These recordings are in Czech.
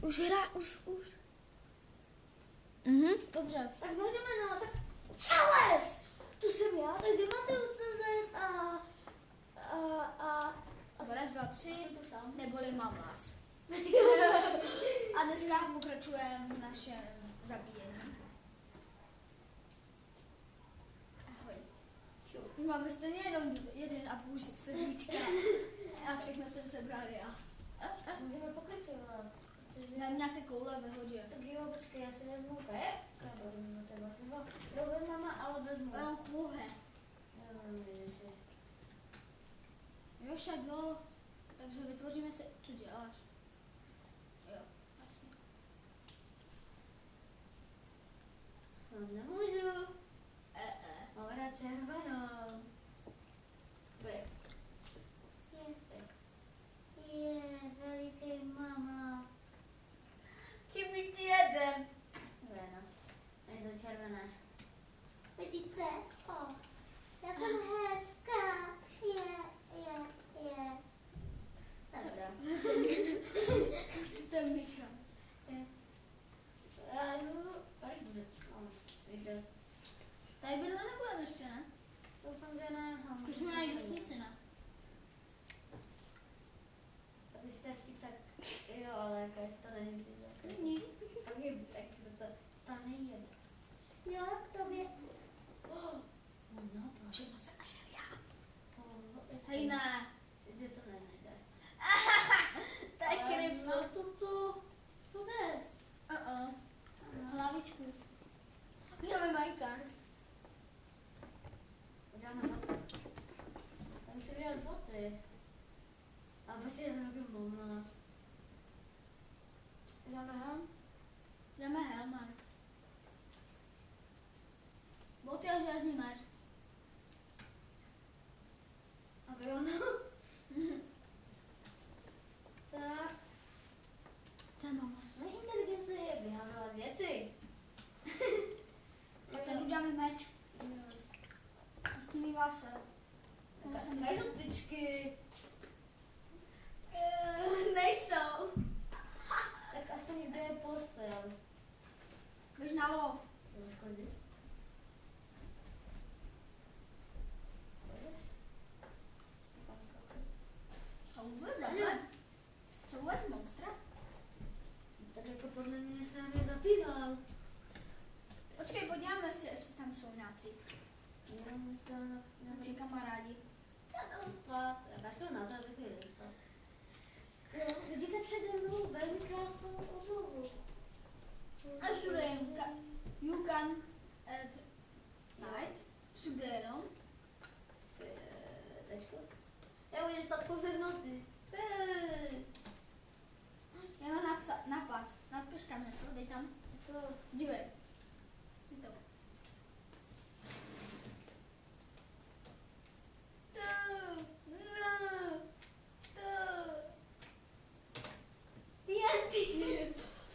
Už hrá, už. Dobře. Tak můžeme, no, tak Čales! Tu jsem já, takže Mateus.cz a Raz, dva, tři, to sám. neboli mám vás. A dneska pokračujeme v našem zabíjení. Ahoj. Už máme stejně jenom 1,5 srdíčka. A všechno jsem sebral já. Můžeme pokračovat. Mám nějaké koule ve hodě. Tak jo, počkej, já si vezmu pep. Já vezmu na teba. Jo, vezmeme, ale vezmu. Mám chluhe. Jo, však jo. Takže vytvoříme se, co děláš? Jo, vlastně. Nemůžu. Mám rád červenou. Pep. Je pep. Je veliký mamla. Chybí ti jeden. Vena. Je to červené. Vidíte? Já jsem hezká. Je. Dobrá. To je Michal. Já jdu. Tady bude. Jde. Tady bydle nebudeme ještě, ne? Doufám, že ne. Zkusíme najít vesnici, ne? Když jste vtip, tak jo, ale jaké to není. Není. Tak je, tak to tam nejde. Jo, k tobě. No, Všechno se našel já. hej, Hej, ne. Jde to nejde. To je krypto. To jde. Hlavičku. Uděláme Minecraft. Uděláme boty. Tam si udělat boty. A prostě je to takový mluvnost. Uděláme helm? Jdeme helmar. Boty a železný meč. Tak jo, no. Tak. To je mama. Moje inteligence je vyhazovat věci. A teď uděláme meč. A s tím vás. Tady jsou tyčky. Nejsou. Tak aspoň kde je postel. Běž na lov. Škodí. A vůbec takhle? Jsou vůbec monstra? Tak jako podle mě se mě zapínal. Počkej, podíváme se, jestli tam jsou nějací kamarádi. Já tam spát. Já šel na to, tak je spát. Jo, vidíte přede mnou velmi krásnou oblohu. A všude jen you can add night. Všude jenom. Tečko. Já budu spát pouze v noci. Já mám napad. Napiš tam něco, dej tam. Co? Dívej. Je to.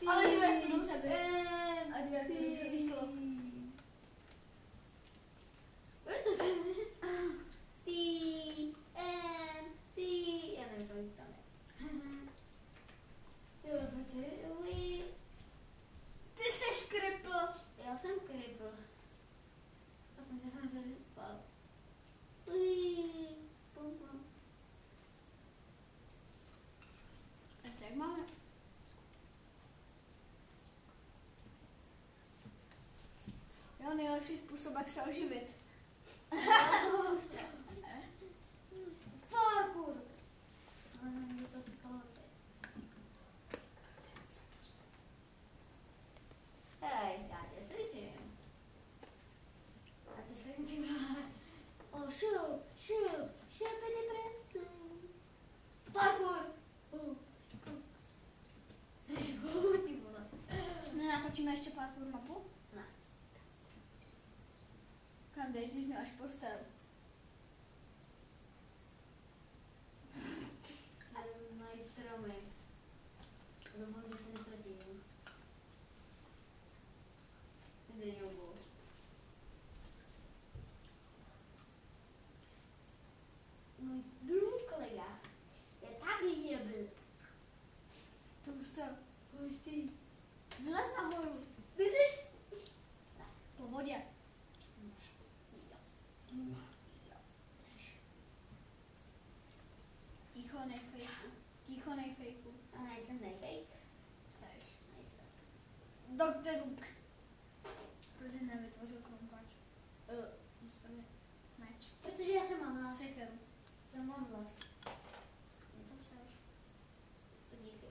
Ale dívej, jak to dobře bylo. A dívej, jak to dobře vyšlo. Já nevím, kolik tam je. Jo, počkej. Ty seš kripl. Já jsem kripl. Aspoň jsem se vyspal. Pum, pum. Tak jak máme? Jo, nejlepší způsob, jak se oživit. Parkour. Ale nevím, co to kalorky. Hej, já tě slyším. Já tě slyším. Oh, šup, šepety presný. Parkour. Ty vole. Natočíme ještě parkour mapu? Ne. Kam jdeš, když nemáš postel? Najít stromy. Doufám, že se nestratím. Kde jogu. Můj druhý kolega je tady jebl. To už to. Hustý. Vylez nahoru. Vydrž. Po vodě. Ticho, nejfejku. Ticho, nejfejku. A nejsem nejfejk. Seš. Nejsem. Doktor Luke. Proč jsi nevytvořil krompač? Meč. Protože já jsem mám hlas. Sekeru. Já mám hlas. To seš. To díky.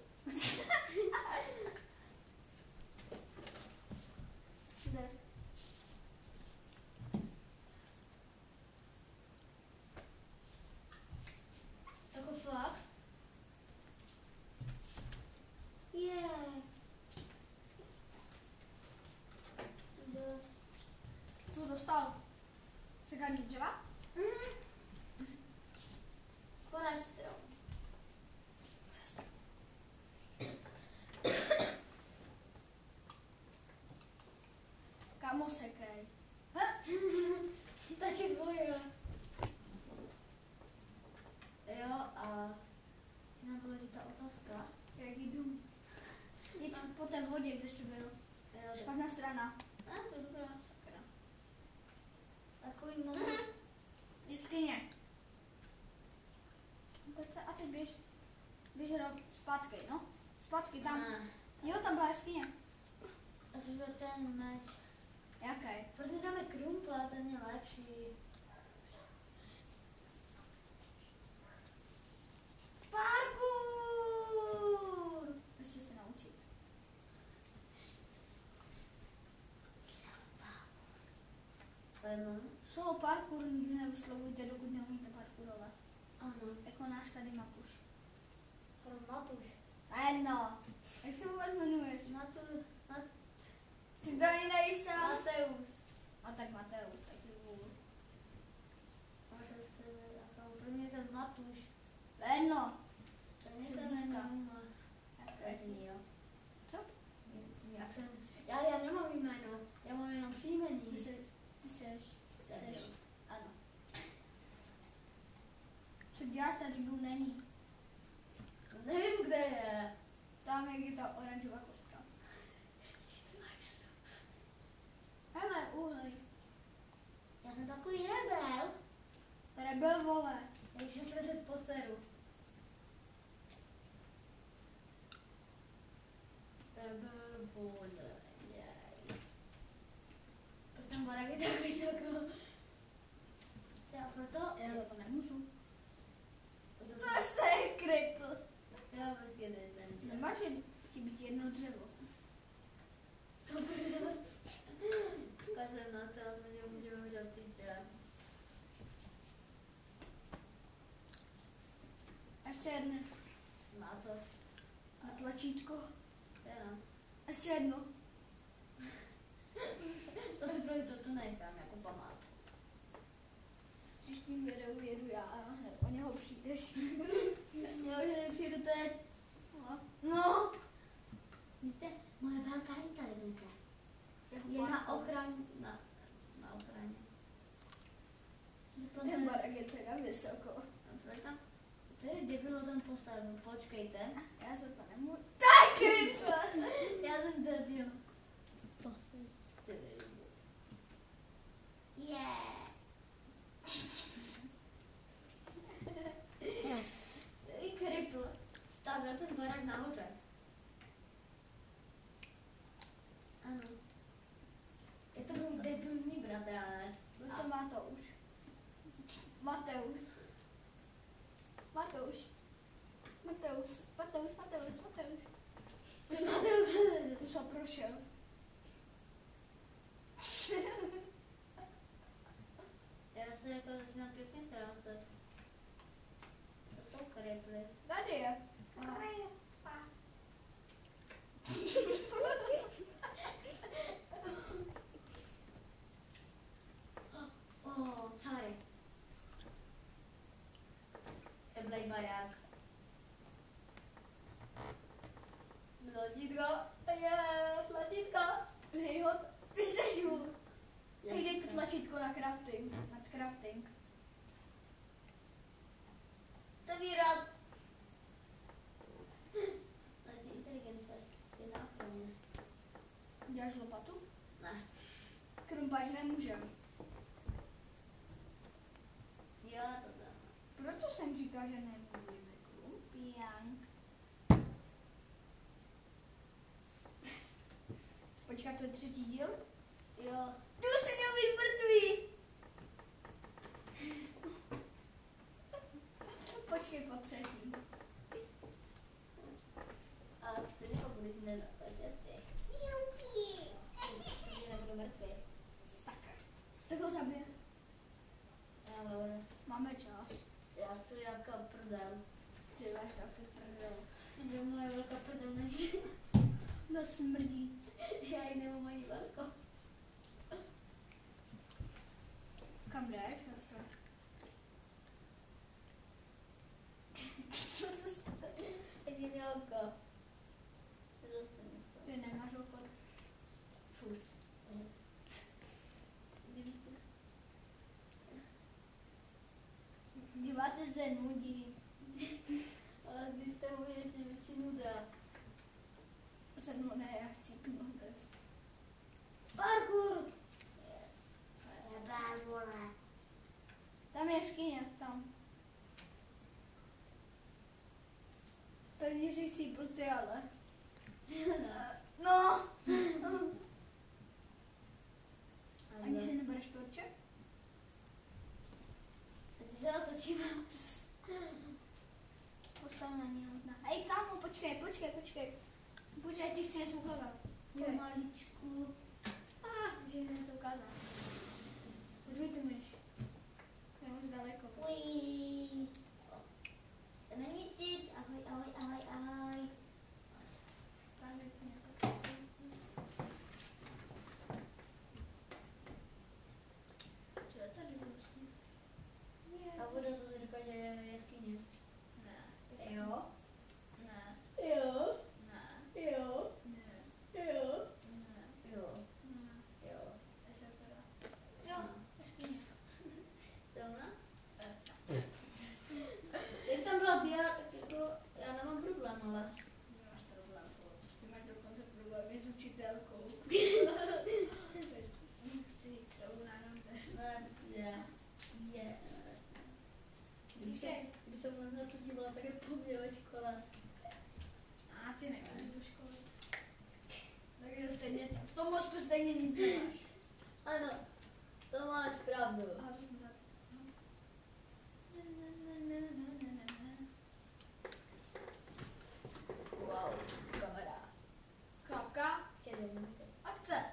Kde? Jako fakt? Yeah. Co dostal? Sekání dřeva? Korač strom. Kamo sekej. Taky dvoje. Jo, a jedna důležitá otázka. Jak jdu? Jít po té vodě, kde jsi byl. Jo, Špatná strana. a to dobrá. Sakra. Takový moment. Jeskyně. A teď běž. Běž zpátky, no. Zpátky tam. Jo, tam byla jeskyně. A což byl ten meč. Jaký? Protože dáme krumpla, ten je lepší. Parkour! Musíte se naučit. Ano. Slovo parkour nikdy nevyslovujte, dokud neumíte parkourovat. Ano. Jako náš tady Matuš. Matuš. No. Jak se vůbec jmenuješ? Mateus. Ty tady nejsem. Mateus. A tak Mateus, taky vůl. Mateus se jako pro mě ten Matuš. No. To mě Se ten znamená. zná. Jak Jo. Co? Jak jsem, já nemám jméno, já mám jenom příjmení. Ty seš. Debil. Ano. Co děláš, tady dům není. Nevím, kde je. Tam je ta oranžová kostka. Hele, uhlej. Já jsem takový rebel. Rebel, vole. Takže se teď poseru. Rebel vole. Jej. Proto ten barák je tak vysoko. Já proto... Já za to nemůžu. proto To je kripl. já prostě ten. Nemáš chybí ti jedno dřevo. To bude. Každém na to, a mě můžeme udělat týden. Ještě jedno. Na co? Na tlačítko. Jenom. Ještě jedno. To si prostě to tu nechám jako památku. V příštím videu jedu já a o něho přijdeš. Já už nepřijdu teď. No. Víte, moje velká inteligence je na ochraně. Na ochraně. Ten barák je teda vysoko. Tady debil tam postavil, počkejte. Já za to nemůžu. Tak kripl. Já jsem debil. Yeah. I kripl. Stavil ten barák nahoře. Ano. Je to můj debilní bratranec. Už to má to už. Mateus. Mateusz. Mateusz. Mateusz. Mateusz. Mateusz. Už ho prošel. Já se jako začínám pěkně ztrácet. To jsou kriply. Tady je. Čary. Eblej barák. Zlatítko. Zlatítko. Hej, hot. Vysežu. Hej, dej to tlačítko na crafting. Nad crafting. Zavírat. Inteligence je Uděláš lopatu? Ne. Krumpáč nemůžem. Jo, to dám. Proto jsem říkal, že nepůjde krumpiánk. Počkat, to je třetí díl? Jo. Ty už se měl být mrtvý. Počkej po třetí. A ty nebudeš nenapadě, ty. Mňauky. Ty nebudu mrtvý. Sakra. Tak ho zabije. Já Laura. Máme čas. Já jsem nějaká prdel. Ty máš taky prdel. Že moje velká prdel nežije. No smrdí. Já ji nemám ani velkou. Kam jdeš zase? Co se stane? Ani nějaká. Ty nemáš oko. Fus. Diváci se nudí. Ale vy jste uvěděli většinu dá. Se mnou ne, já chci pnout bez. Parkour! Yes. Nebál, Tam je jeskyně, tam. První si chci pruty, ale. No! Ani si nebereš torče? Teď se otočím. Postav na ní nutná. Hej, kámo, počkej. Buď, já ti chci něco ukázat. Pomaličku. Že mi něco ukázat. Podívej tu myš. Je moc daleko. Ují. Jdeme ničit. Ahoj. Tam je něco něco. Co je tady vlastně? A voda zase říká, že je jeskyně. Ne. Jo? Ne. Jo? Ne. Jo? Ne. Jo? Ne. Jo? Ne. Jo? To se teda. Jo, jeskyně. Tohle? Jak tam byla dia, tak jako já nemám problém, ale... Nemáš problém, ty máš dokonce problémy s učitelkou. Chci jít s tou na Ne, je. Když jsem na to dívala, tak je po mně ve škole. A ty nemáš do školy. Takže stejně, v tom mozku stejně nic nemáš. Ano, to máš pravdu. A to jsme tady. Wow, kamera. Klapka. Ještě 2 minuty. Akce.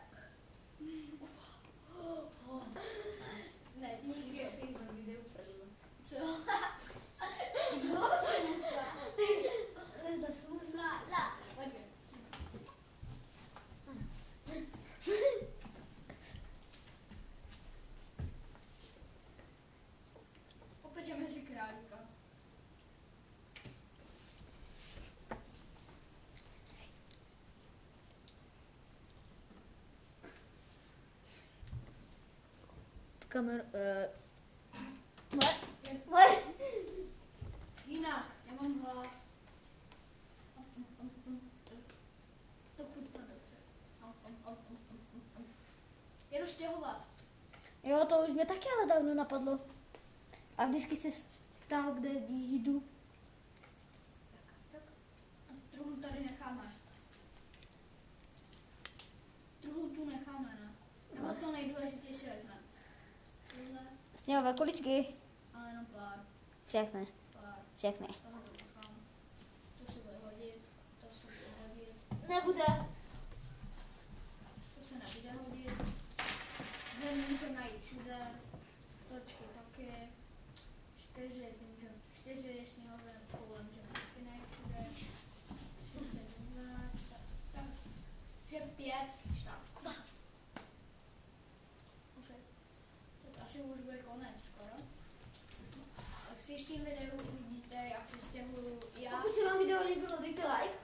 Ne, díky. Já si na videu prdlu. Co? Jo, jsem musela. To jsem musela. La. Počkej. Opečeme si králíka. Kamer... Jinak, já mám hlad. To chutná dobře. Jedu stěhovat. Jo, to už mě taky ale dávno napadlo. A vždycky se ptal, kde jdu. Tak. A truhlu tady necháme. Truhlu tu necháme, ne? Nebo to nejdůležitější vezmeme. Tohle, Sněhové kuličky. ale jenom pár. Všechny. Tohle to nechám. To se bude hodit. To se bude hodit. Nebude. To se nebude hodit. Ven můžeme najít všude. Točky taky. 4 sněhové koule můžeme taky najít všude. 32, tak. 5, štáb. Okay. Tak asi už bude konec skoro. A v příštím videu uvidíte, jak se stěhuju já. Pokud se vám video líbilo, dejte like.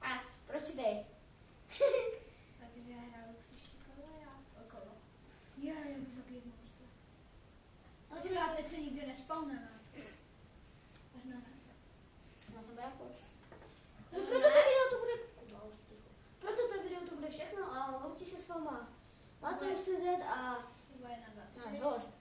A proč dej? Protože hraju příští kolo já. Okolo. Já, jak zabiju Mateusz CZ a Chyba jedna, dwa, na trzy. Wost.